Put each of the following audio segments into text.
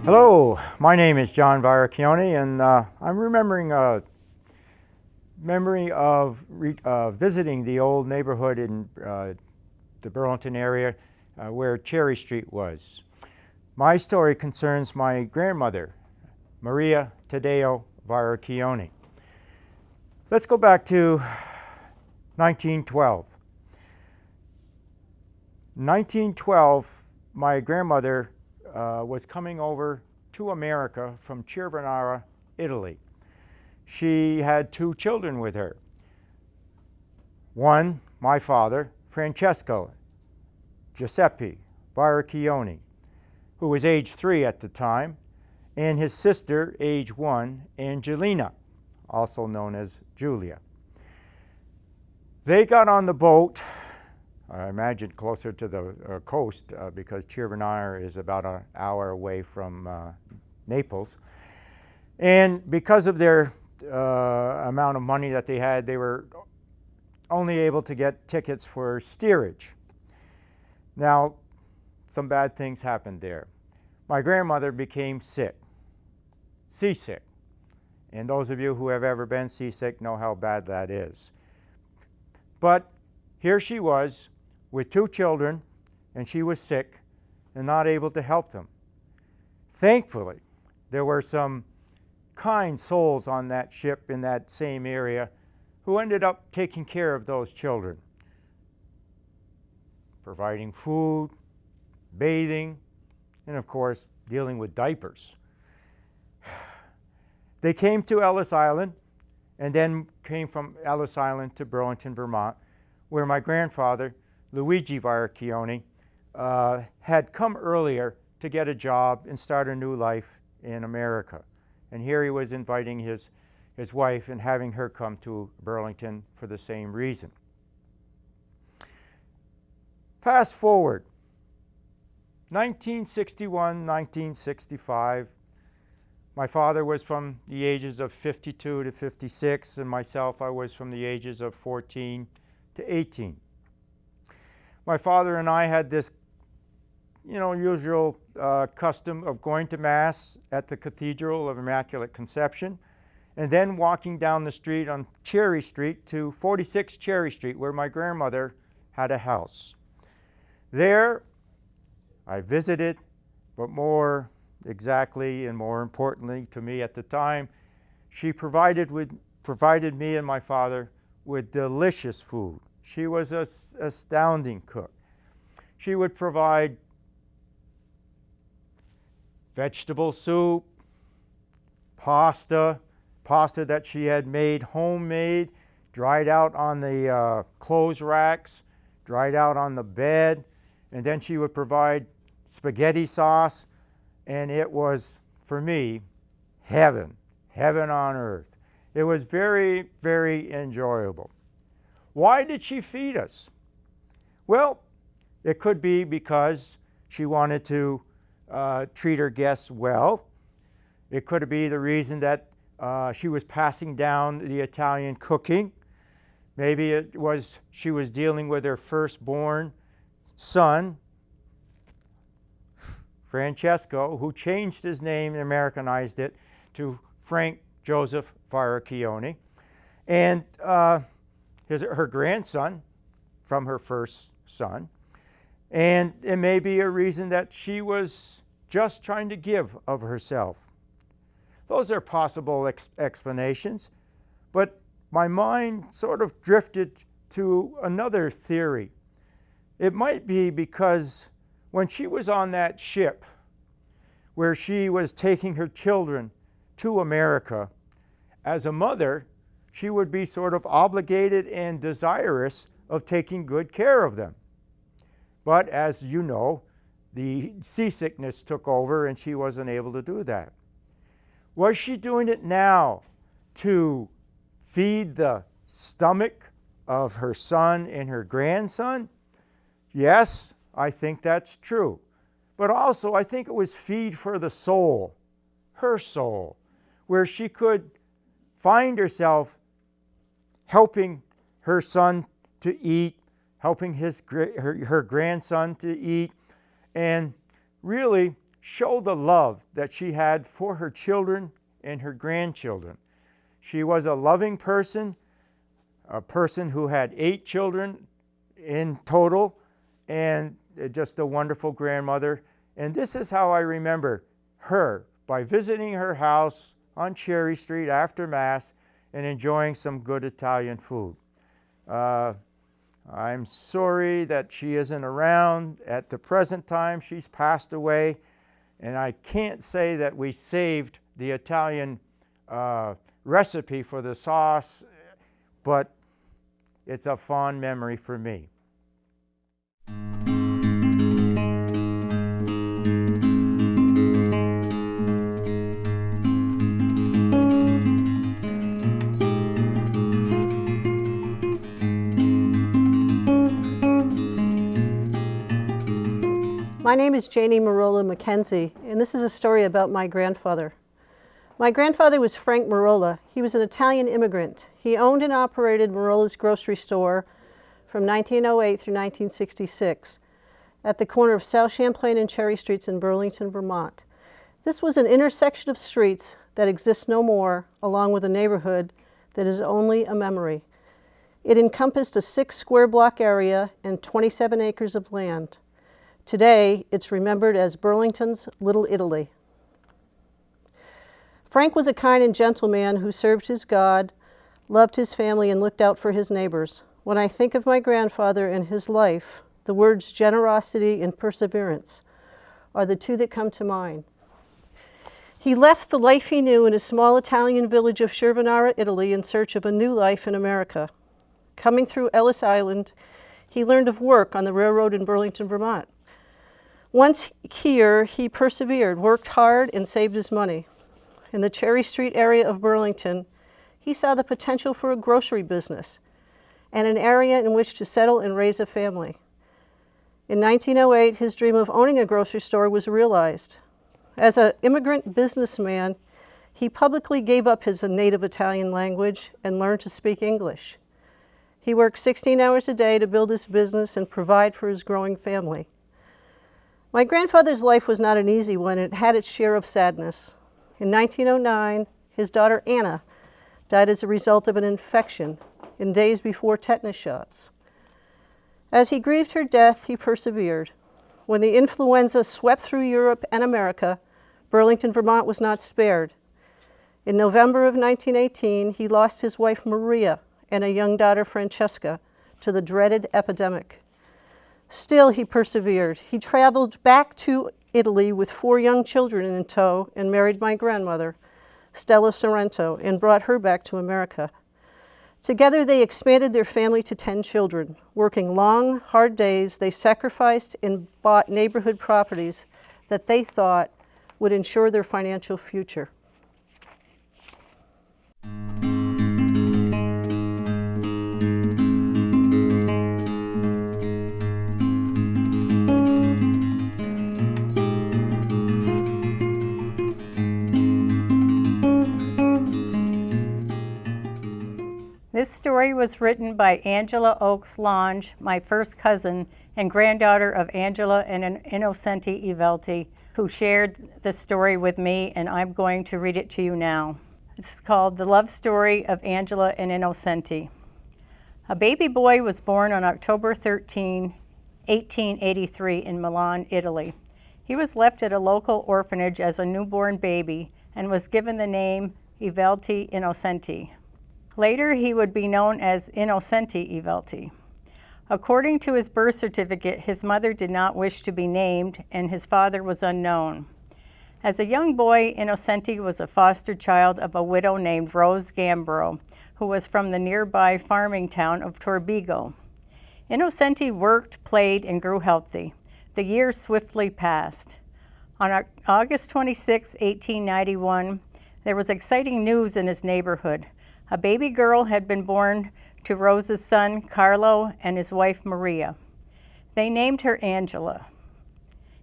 Hello, my name is John Varacchione, and I'm remembering a memory of visiting the old neighborhood in the Burlington area where Cherry Street was. My story concerns my grandmother, Maria Taddeo Varacchione. Let's go back to 1912. 1912, my grandmother was coming over to America from Cervenara, Italy. She had two children with her. One, my father, Francesco Giuseppe Varacchione, who was age 3 at the time, and his sister, age 1, Angelina, also known as Julia. They got on the boat, I imagine closer to the coast because Cervenara is about an hour away from Naples. And because of their amount of money that they had, they were only able to get tickets for steerage. Now, some bad things happened there. My grandmother became sick, seasick. And those of you who have ever been seasick know how bad that is. But here she was with two children, and she was sick and not able to help them. Thankfully, there were some kind souls on that ship in that same area who ended up taking care of those children, providing food, bathing, and of course, dealing with diapers. They came to Ellis Island and then came from Ellis Island to Burlington, Vermont, where my grandfather, Luigi Varacchione, had come earlier to get a job and start a new life in America. And here he was inviting his wife and having her come to Burlington for the same reason. Fast forward, 1961, 1965, my father was from the ages of 52 to 56, and myself, I was from the ages of 14 to 18. My father and I had this, usual custom of going to Mass at the Cathedral of Immaculate Conception, and then walking down the street on Cherry Street to 46 Cherry Street, where my grandmother had a house. There, I visited, but more exactly and more importantly to me at the time, she provided me and my father with delicious food. She was an astounding cook. She would provide vegetable soup, pasta that she had made homemade, dried out on the clothes racks, dried out on the bed, and then she would provide spaghetti sauce, and it was, for me, heaven on earth. It was very, very enjoyable. Why did she feed us? Well, it could be because she wanted to treat her guests well. It could be the reason that she was passing down the Italian cooking. Maybe it was she was dealing with her firstborn son, Francesco, who changed his name and Americanized it to Frank Joseph Varacchione. And her grandson from her first son. And it may be a reason that she was just trying to give of herself. Those are possible explanations, but my mind sort of drifted to another theory. It might be because when she was on that ship where she was taking her children to America, as a mother, she would be sort of obligated and desirous of taking good care of them. But as you know, the seasickness took over and she wasn't able to do that. Was she doing it now to feed the stomach of her son and her grandson? Yes, I think that's true. But also I think it was feed for the soul, her soul, where she could find herself helping her son to eat, helping her grandson to eat, and really show the love that she had for her children and her grandchildren. She was a loving person, a person who had 8 children in total, and just a wonderful grandmother. And this is how I remember her, by visiting her house on Cherry Street after Mass and enjoying some good Italian food. I'm sorry that she isn't around at the present time. She's passed away, and I can't say that we saved the Italian recipe for the sauce, but it's a fond memory for me. My name is Janie Marola Mackenzie, and this is a story about my grandfather. My grandfather was Frank Marola. He was an Italian immigrant. He owned and operated Marola's grocery store from 1908 through 1966 at the corner of South Champlain and Cherry Streets in Burlington, Vermont. This was an intersection of streets that exists no more, along with a neighborhood that is only a memory. It encompassed a 6 square block area and 27 acres of land. Today, it's remembered as Burlington's Little Italy. Frank was a kind and gentle man who served his God, loved his family, and looked out for his neighbors. When I think of my grandfather and his life, the words generosity and perseverance are the 2 that come to mind. He left the life he knew in a small Italian village of Cervenara, Italy, in search of a new life in America. Coming through Ellis Island, he learned of work on the railroad in Burlington, Vermont. Once here, he persevered, worked hard, and saved his money. In the Cherry Street area of Burlington, he saw the potential for a grocery business and an area in which to settle and raise a family. In 1908, his dream of owning a grocery store was realized. As an immigrant businessman, he publicly gave up his native Italian language and learned to speak English. He worked 16 hours a day to build his business and provide for his growing family. My grandfather's life was not an easy one. It had its share of sadness. In 1909, his daughter Anna died as a result of an infection in days before tetanus shots. As he grieved her death, he persevered. When the influenza swept through Europe and America, Burlington, Vermont was not spared. In November of 1918, he lost his wife Maria and a young daughter Francesca to the dreaded epidemic. Still, he persevered. He traveled back to Italy with 4 young children in tow and married my grandmother, Stella Sorrento, and brought her back to America. Together, they expanded their family to 10 children. Working long, hard days, they sacrificed and bought neighborhood properties that they thought would ensure their financial future. This story was written by Angela Oakes Lange, my first cousin and granddaughter of Angela and Innocenti Ivelti, who shared the story with me, and I'm going to read it to you now. It's called The Love Story of Angela and Innocenti. A baby boy was born on October 13, 1883 in Milan, Italy. He was left at a local orphanage as a newborn baby and was given the name Ivelti Innocenti. Later, he would be known as Innocenti Ivelti. According to his birth certificate, his mother did not wish to be named, and his father was unknown. As a young boy, Innocenti was a foster child of a widow named Rose Gambro, who was from the nearby farming town of Torbigo. Innocenti worked, played, and grew healthy. The years swiftly passed. On August 26, 1891, there was exciting news in his neighborhood. A baby girl had been born to Rose's son, Carlo, and his wife, Maria. They named her Angela.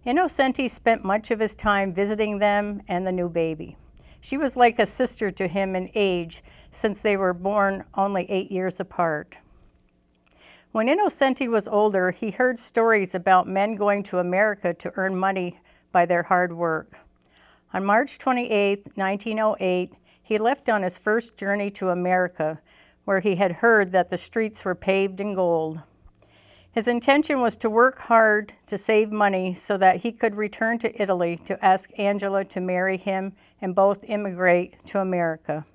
Innocenti spent much of his time visiting them and the new baby. She was like a sister to him in age, since they were born only 8 years apart. When Innocenti was older, he heard stories about men going to America to earn money by their hard work. On March 28, 1908, he left on his first journey to America, where he had heard that the streets were paved in gold. His intention was to work hard to save money so that he could return to Italy to ask Angela to marry him and both immigrate to America.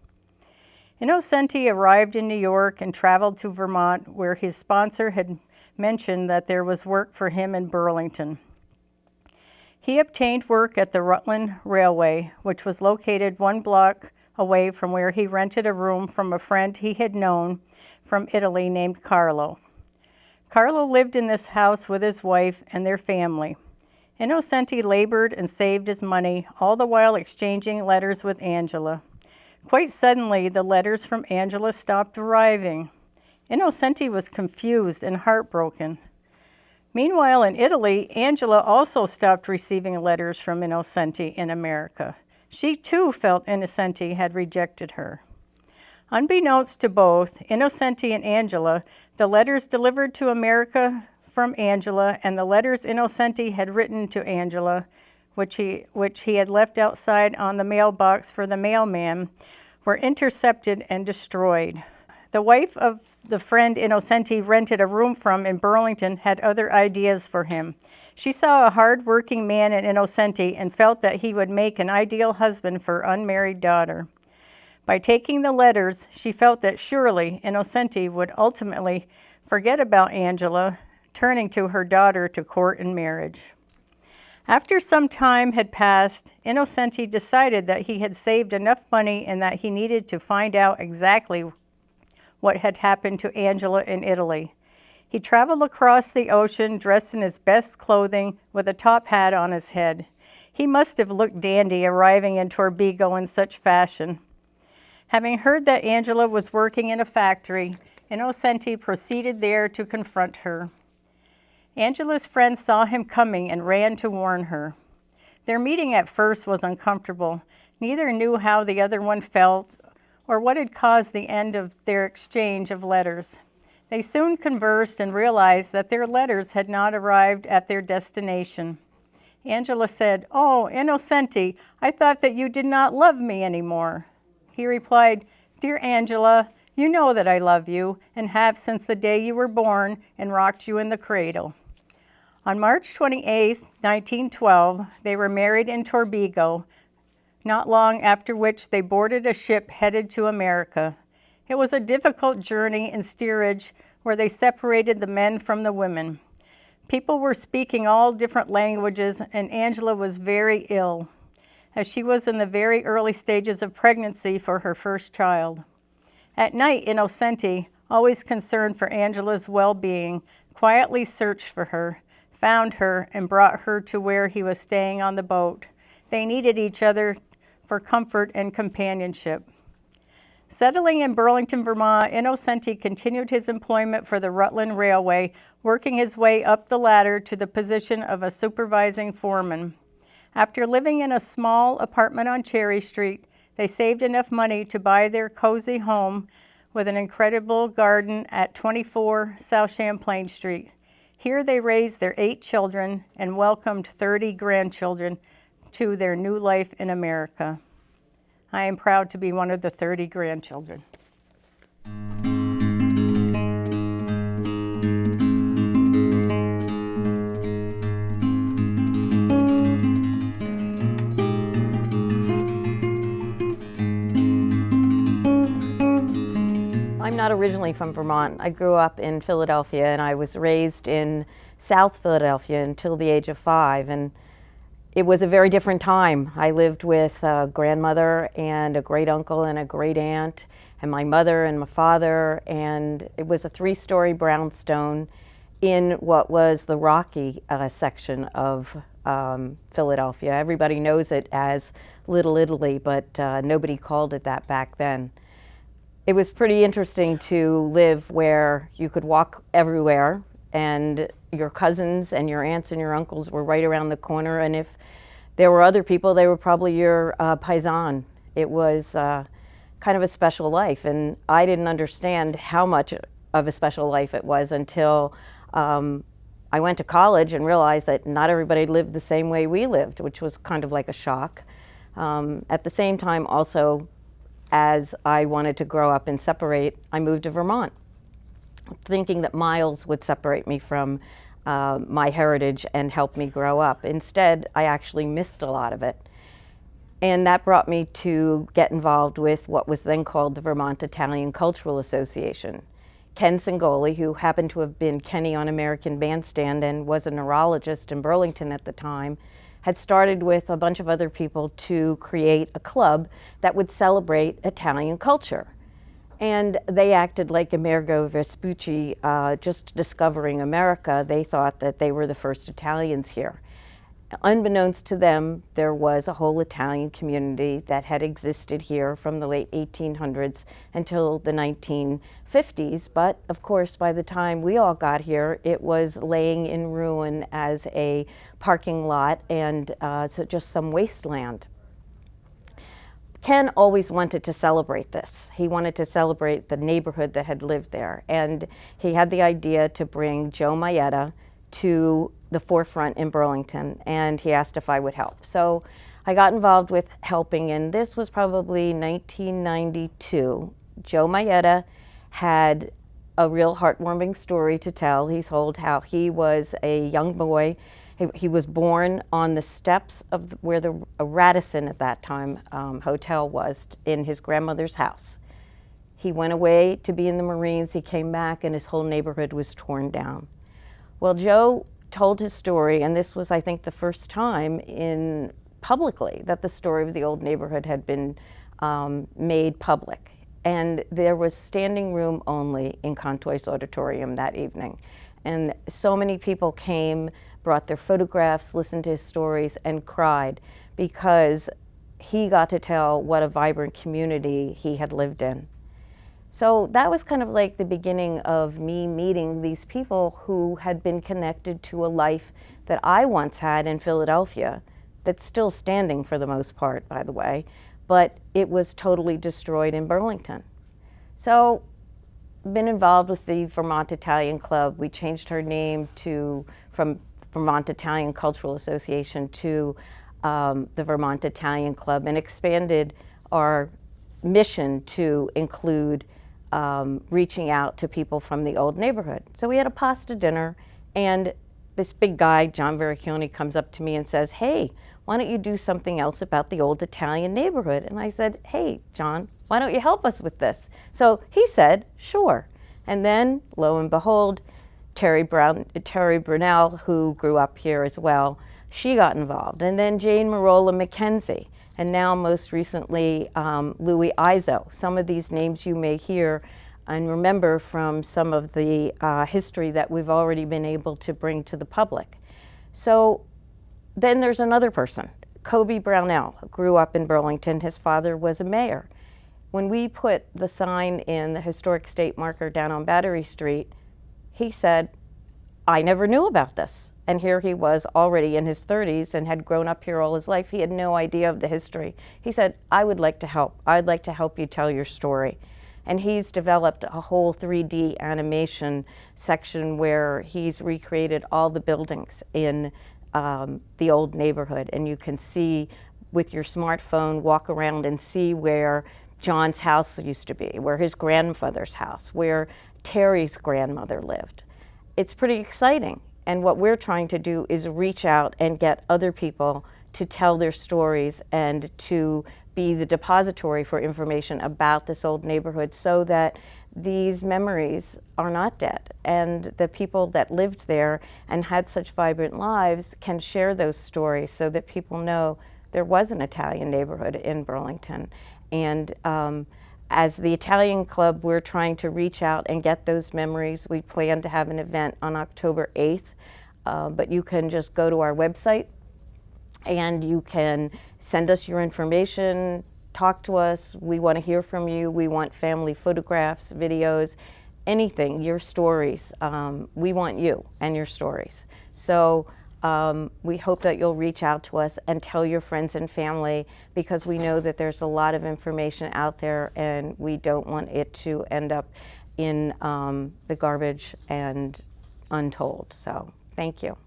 Innocenti arrived in New York and traveled to Vermont, where his sponsor had mentioned that there was work for him in Burlington. He obtained work at the Rutland Railway, which was located 1 block away from where he rented a room from a friend he had known from Italy named Carlo. Carlo lived in this house with his wife and their family. Innocenti labored and saved his money, all the while exchanging letters with Angela. Quite suddenly, the letters from Angela stopped arriving. Innocenti was confused and heartbroken. Meanwhile, in Italy, Angela also stopped receiving letters from Innocenti in America. She too felt Innocenti had rejected her. Unbeknownst to both Innocenti and Angela, the letters delivered to America from Angela and the letters Innocenti had written to Angela, which he had left outside on the mailbox for the mailman, were intercepted and destroyed. The wife of the friend Innocenti rented a room from in Burlington had other ideas for him. She saw a hard-working man in Innocenti and felt that he would make an ideal husband for her unmarried daughter. By taking the letters, she felt that surely Innocenti would ultimately forget about Angela, turning to her daughter to court and marriage. After some time had passed, Innocenti decided that he had saved enough money and that he needed to find out exactly what had happened to Angela in Italy. He traveled across the ocean dressed in his best clothing with a top hat on his head. He must have looked dandy arriving in Torbigo in such fashion. Having heard that Angela was working in a factory, Innocenti proceeded there to confront her. Angela's friends saw him coming and ran to warn her. Their meeting at first was uncomfortable. Neither knew how the other one felt or what had caused the end of their exchange of letters. They soon conversed and realized that their letters had not arrived at their destination. Angela said, "Oh, Innocenti, I thought that you did not love me anymore." He replied, "Dear Angela, you know that I love you and have since the day you were born and rocked you in the cradle." On March 28, 1912, they were married in Torbigo, not long after which they boarded a ship headed to America. It was a difficult journey in steerage where they separated the men from the women. People were speaking all different languages, and Angela was very ill, as she was in the very early stages of pregnancy for her first child. At night, Innocenti, always concerned for Angela's well-being, quietly searched for her, found her, and brought her to where he was staying on the boat. They needed each other for comfort and companionship. Settling in Burlington, Vermont, Innocenti continued his employment for the Rutland Railway, working his way up the ladder to the position of a supervising foreman. After living in a small apartment on Cherry Street, they saved enough money to buy their cozy home with an incredible garden at 24 South Champlain Street. Here they raised their 8 children and welcomed 30 grandchildren to their new life in America. I am proud to be one of the 30 grandchildren. I'm not originally from Vermont. I grew up in Philadelphia and I was raised in South Philadelphia until the age of 5. And it was a very different time. I lived with a grandmother and a great uncle and a great aunt and my mother and my father, and it was a 3-story brownstone in what was the rocky section of Philadelphia. Everybody knows it as Little Italy, but nobody called it that back then. It was pretty interesting to live where you could walk everywhere and your cousins and your aunts and your uncles were right around the corner, and if there were other people, they were probably your paisan. It was kind of a special life, and I didn't understand how much of a special life it was until I went to college and realized that not everybody lived the same way we lived, which was kind of like a shock. At the same time, also, as I wanted to grow up and separate, I moved to Vermont, thinking that miles would separate me from my heritage and help me grow up. Instead, I actually missed a lot of it. And that brought me to get involved with what was then called the Vermont Italian Cultural Association. Ken Singoli, who happened to have been Kenny on American Bandstand and was a neurologist in Burlington at the time, had started with a bunch of other people to create a club that would celebrate Italian culture. And they acted like Amerigo Vespucci, just discovering America. They thought that they were the first Italians here. Unbeknownst to them, there was a whole Italian community that had existed here from the late 1800s until the 1950s. But of course, by the time we all got here, it was laying in ruin as a parking lot and so just some wasteland. Ken always wanted to celebrate this. He wanted to celebrate the neighborhood that had lived there. And he had the idea to bring Joe Maeda to the forefront in Burlington, and he asked if I would help. So I got involved with helping, and this was probably 1992. Joe Maeda had a real heartwarming story to tell. He told how he was a young boy. He was born on the steps of where the Radisson at that time hotel was, in his grandmother's house. He went away to be in the Marines. He came back, and his whole neighborhood was torn down. Well, Joe told his story, and this was, I think, the first time in publicly that the story of the old neighborhood had been made public. And there was standing room only in Contoy's auditorium that evening. And so many people came, brought their photographs, listened to his stories, and cried because he got to tell what a vibrant community he had lived in. So that was kind of like the beginning of me meeting these people who had been connected to a life that I once had in Philadelphia, that's still standing for the most part, by the way, but it was totally destroyed in Burlington. So been involved with the Vermont Italian Club. We changed our name from Vermont Italian Cultural Association to the Vermont Italian Club, and expanded our mission to include reaching out to people from the old neighborhood. So we had a pasta dinner, and this big guy, John Vericchione, comes up to me and says, "Hey, why don't you do something else about the old Italian neighborhood?" And I said, "Hey, John, why don't you help us with this?" So he said, "Sure." And then, lo and behold, Terry Brunell, who grew up here as well, she got involved. And then Jane Marola McKenzie. And now most recently, Louis Izzo. Some of these names you may hear and remember from some of the history that we've already been able to bring to the public. So then there's another person, Kobe Brownell, grew up in Burlington. His father was a mayor. When we put the sign in the historic state marker down on Battery Street, he said, "I never knew about this." And here he was already in his 30s and had grown up here all his life. He had no idea of the history. He said, "I would like to help. I'd like to help you tell your story." And he's developed a whole 3D animation section where he's recreated all the buildings in the old neighborhood. And you can see with your smartphone, walk around and see where John's house used to be, where his grandfather's house, where Terry's grandmother lived. It's pretty exciting. And what we're trying to do is reach out and get other people to tell their stories and to be the depository for information about this old neighborhood so that these memories are not dead. And the people that lived there and had such vibrant lives can share those stories so that people know there was an Italian neighborhood in Burlington. And as the Italian Club, we're trying to reach out and get those memories. We plan to have an event on October 8th, but you can just go to our website and you can send us your information, talk to us. We want to hear from you. We want family photographs, videos, anything, your stories. We want you and your stories. So we hope that you'll reach out to us and tell your friends and family, because we know that there's a lot of information out there and we don't want it to end up in the garbage and untold. So Thank you.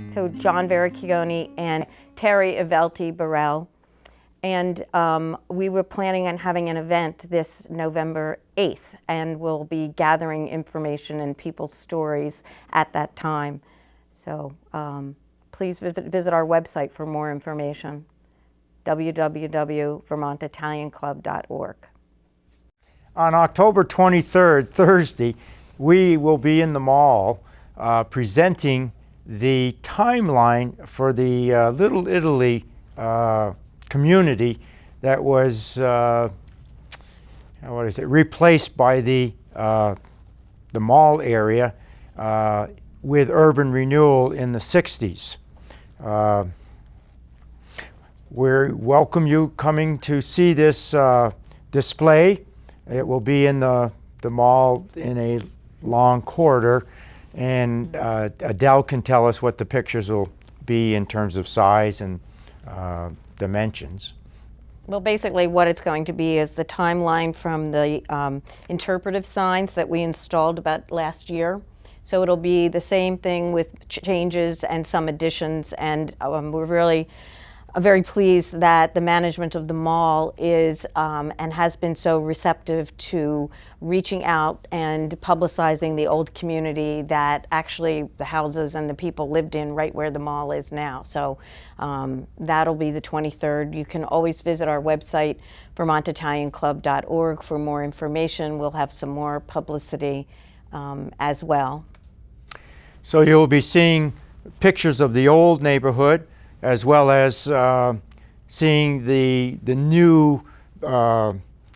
So John Verricchione and Terry Ivelti Burrell. And we were planning on having an event this November 8th, and we'll be gathering information and people's stories at that time. So please visit our website for more information, www.vermontitalianclub.org. On October 23rd, Thursday, we will be in the mall presenting the timeline for the Little Italy community that was replaced by the mall area with urban renewal in the 60s. We welcome you coming to see this display. It will be in the mall in a long corridor, and Adele can tell us what the pictures will be in terms of size and dimensions. Well, basically what it's going to be is the timeline from the interpretive signs that we installed about last year. So it'll be the same thing with changes and some additions, and we're really very pleased that the management of the mall is and has been so receptive to reaching out and publicizing the old community that actually the houses and the people lived in right where the mall is now. So that'll be the 23rd. You can always visit our website, vermontitalianclub.org, for more information. We'll have some more publicity as well. So you'll be seeing pictures of the old neighborhood, as well as seeing the new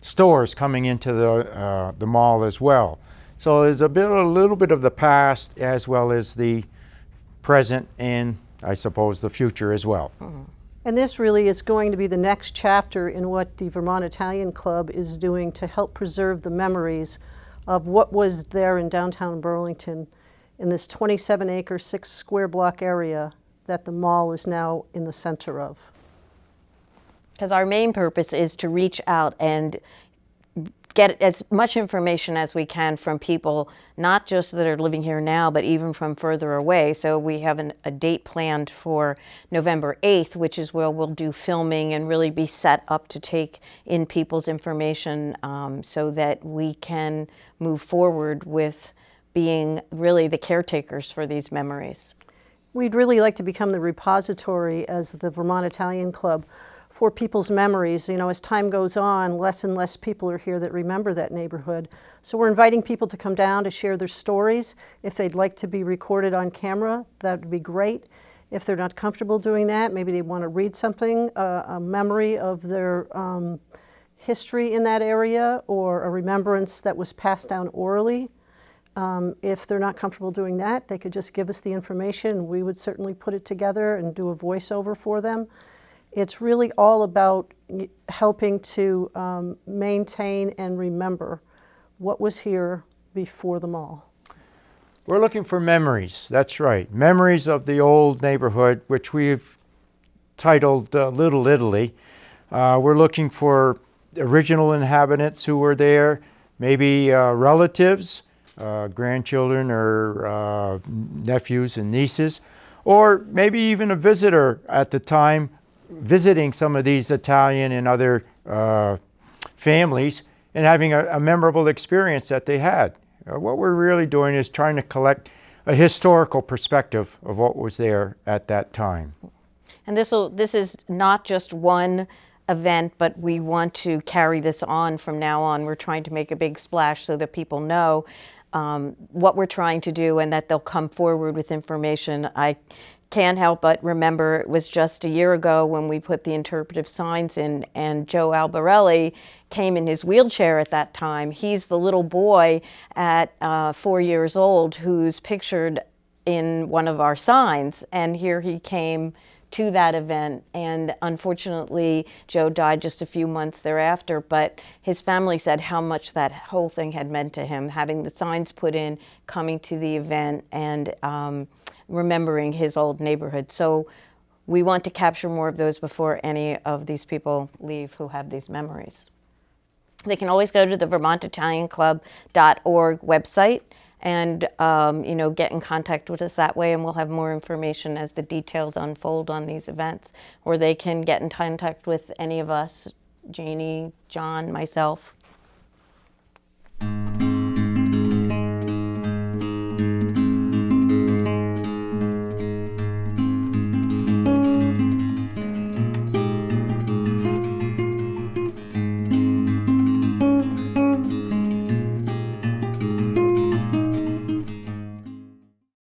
stores coming into the mall as well. So there's a little bit of the past as well as the present and I suppose the future as well. Mm-hmm. And this really is going to be the next chapter in what the Vermont Italian Club is doing to help preserve the memories of what was there in downtown Burlington in this 27-acre, 6-square-block area that the mall is now in the center of. Because our main purpose is to reach out and get as much information as we can from people, not just that are living here now, but even from further away. So we have a date planned for November 8th, which is where we'll do filming and really be set up to take in people's information so that we can move forward with being really the caretakers for these memories. We'd really like to become the repository as the Vermont Italian Club for people's memories. You know, as time goes on, less and less people are here that remember that neighborhood. So we're inviting people to come down to share their stories. If they'd like to be recorded on camera, that would be great. If they're not comfortable doing that, maybe they want to read something, a memory of their history in that area or a remembrance that was passed down orally. If they're not comfortable doing that, they could just give us the information. We would certainly put it together and do a voiceover for them. It's really all about helping to maintain and remember what was here before the mall. We're looking for memories, that's right. Memories of the old neighborhood, which we've titled Little Italy. We're looking for original inhabitants who were there, maybe relatives, grandchildren or nephews and nieces, or maybe even a visitor at the time visiting some of these Italian and other families and having a memorable experience that they had. What we're really doing is trying to collect a historical perspective of what was there at that time. And this is not just one event, but we want to carry this on from now on. We're trying to make a big splash so that people know what we're trying to do and that they'll come forward with information. I can't help but remember it was just a year ago when we put the interpretive signs in, and Joe Albarelli came in his wheelchair at that time. He's the little boy at 4 years old who's pictured in one of our signs, and here he came to that event, and unfortunately Joe died just a few months thereafter, but his family said how much that whole thing had meant to him, having the signs put in, coming to the event, and remembering his old neighborhood. So we want to capture more of those before any of these people leave who have these memories. They can always go to the Vermont Italian Club.org website and get in contact with us that way, and we'll have more information as the details unfold on these events. Or they can get in contact with any of us, Janie, John, myself.